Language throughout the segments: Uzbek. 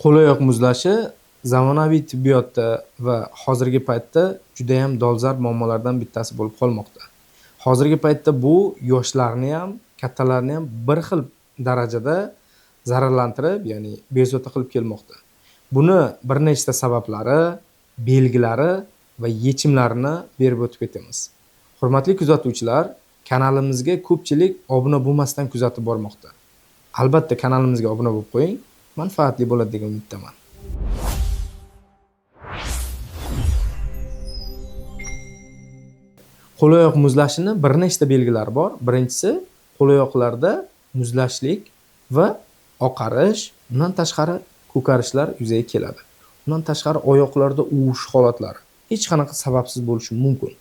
Qo'l-oyoq muzlashi zamonaviy tibbiyotda va hozirgi paytda judayam dolzarb muammolardan bittasi bo'lib qolmoqda. Hozirgi paytda bu yoshlarni ham, kattalarni ham bir xil darajada zararlantirib, ya'ni bezovta qilib kelmoqda. Buni bir nechta sabablari, belgilari va yechimlarini berib o'tib ketamiz. Hurmatli kuzatuvchilar, kanalimizga ko'pchilik obuna bo'lmasdan kuzatib bormoqda. Albatta kanalimizga obuna bo'lib qo'ying. Manfaatli bo'ladi degan umiddaman. Qo'l-oyoq muzlashini bir nechta belgilari bor. Birinchisi, qo'l-oyoqlarda muzlashlik va oqarish, undan tashqari ko'karishlar yuzaga keladi. Undan tashqari oyoqlarda uvish holatlari hech qanaqa sababsiz bo'lishi mumkin.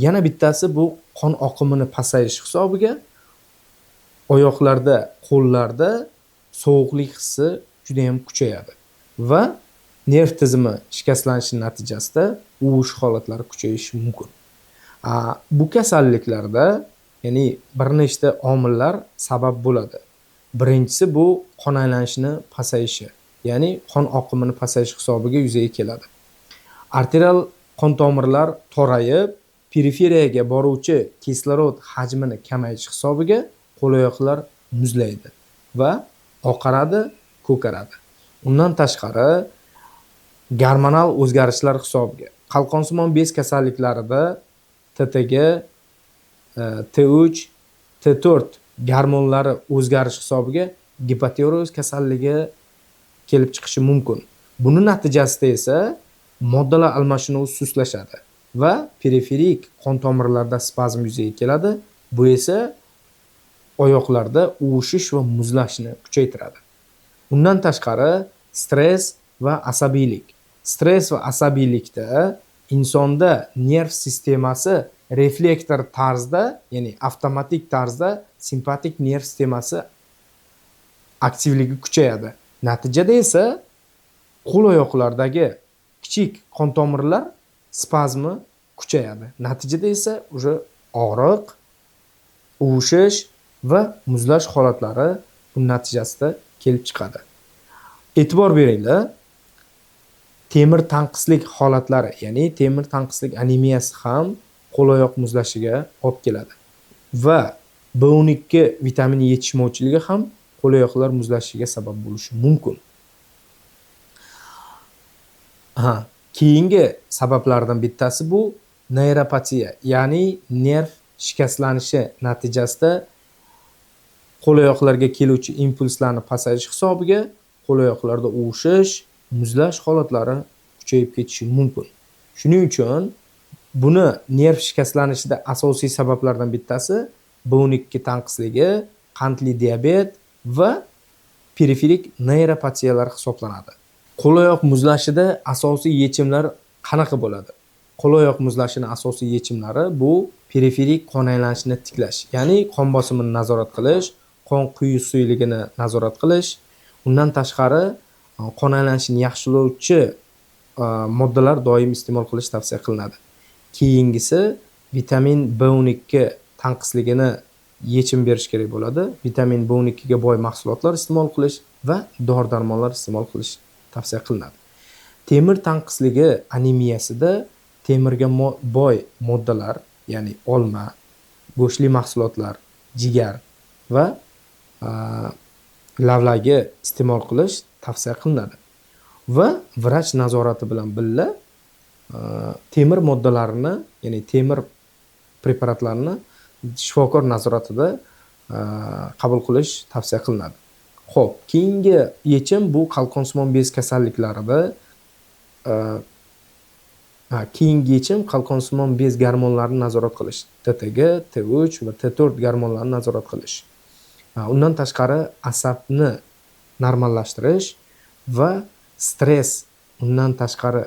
Yana bittasi bu qon oqimini pasayishi hisobiga oyoqlarda, qo'llarda sovuqlik hissi juda ham kuchayadi va nerv tizimi shikastlanishi natijasida uvish holatlari kuchayishi mumkin. Bu kasalliklarda, ya'ni bir nechta omillar sabab bo'ladi. Birinchisi bu qon aylanishini pasayishi, ya'ni qon oqimini pasayishi hisobiga yuzaga keladi. Arterial qon tomirlar torayib, periferiyaga boruvchi kislorod hajmini kamayishi hisobiga qo'l-oyoqlar muzlaydi va oqaradi, ko'karadi. Undan tashqari gormonal o'zgarishlar hisobiga qalqonsimon bez kasalliklarida TTG, T3, T4 gormonlari o'zgarishi hisobiga gipotiroz kasalligi kelib chiqishi mumkin. Buning natijasida esa moddalar almashinuvi sustlashadi va periferik qon tomirlarida spazm yuzaga keladi. Bu esa oyoqlarda uvishish va muzlashni kuchaytiradi. Undan tashqari stress va asabiylik. Stress va asabiylikda insonda nerv sistemasi reflektor tarzda, ya'ni avtomatik tarzda simpatik nerv sistemasi aktivligi kuchayadi. Natijada esa qo'l-oyoqlardagi kichik qon tomirlar spazmi kuchayadi. Natijada esa o'sha og'riq, uvishish va muzlash holatlari bu natijasida kelib chiqadi. E'tibor beringlar. Temir tanqislik holatlari, ya'ni temir tanqislik anemiyasi ham qo'l-oyoq muzlashiga olib keladi. Va B12 vitamini yetishmovchiligi ham qo'l-oyoqlar muzlashiga sabab bo'lishi mumkin. Keyingi sabablardan bittasi bu neyropatiya, ya'ni nerv shikastlanishi natijasida qo'l-oyoqlarga keluvchi impulslarni pasayishi hisobiga qo'l-oyoqlarda uvishish, muzlash holatlari kuchayib ketishi mumkin. Shuning uchun buni nerv shikastlanishida asosiy sabablardan bittasi B12 tanqisligi, qandli diabet va periferik neyropatiyalar hisoblanadi. Qo'l-oyoq muzlashida asosiy yechimlar qanaqa bo'ladi? Qo'l-oyoq muzlashining asosiy yechimlari bu periferik qon aylanishini tiklash, ya'ni qon bosimini nazorat qilish, qon quyuqsizligini nazorat qilish, undan tashqari qon aylanishini yaxshilovchi moddalar doim iste'mol qilish tavsiya qilinadi. Keyingisi vitamin B12 tanqisligini yechim berish kerak bo'ladi. Vitamin B12 ga boy mahsulotlar iste'mol qilish va dori-darmonlar iste'mol qilish tavsiya qilinadi. Temir tanqisligi anemiyasida temirga boy moddalar, ya'ni olma, go'shtli mahsulotlar, jigar va lavlagi iste'mol qilish tavsiya qilinadi. Va vrach nazorati bilan birga temir moddalarini, ya'ni temir preparatlarini shifokor nazoratida qabul qilish tavsiya qilinadi. Xo'p, keyingi yechim bu qalqonsimon bez kasalliklarida keyingi yechim qalqonsimon bez gormonlarini nazorat qilish. TTG, T3 va T4 gormonlarini nazorat qilish. Undan tashqari asabni normallashtirish va stress, undan tashqari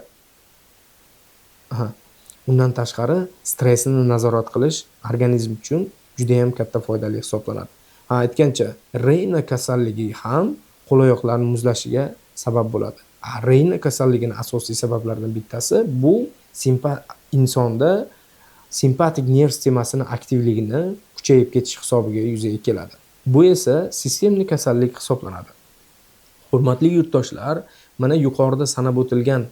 stressni nazorat qilish organizm uchun juda ham katta foydali hisoblanadi. Aytgancha, Reyna kasalligi ham qo'l-oyoqlarning muzlashiga sabab bo'ladi. Reyna kasalligining asosiy sabablaridan bittasi bu insonda simpatik nerv sistemasining aktivligini kuchayib ketish hisobiga yuzaga keladi. Bu esa sistemli kasallik hisoblanadi. Hurmatli yurtdoshlar, mana yuqorida sanab o'tilgan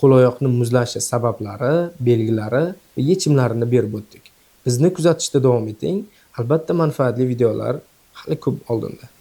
qo'loyoqni muzlashi sabablari, belgilari va yechimlarini berib o'tdik. Bizni kuzatishda davom eting. Albatta manfaatli videolar hali ko'p oldinda.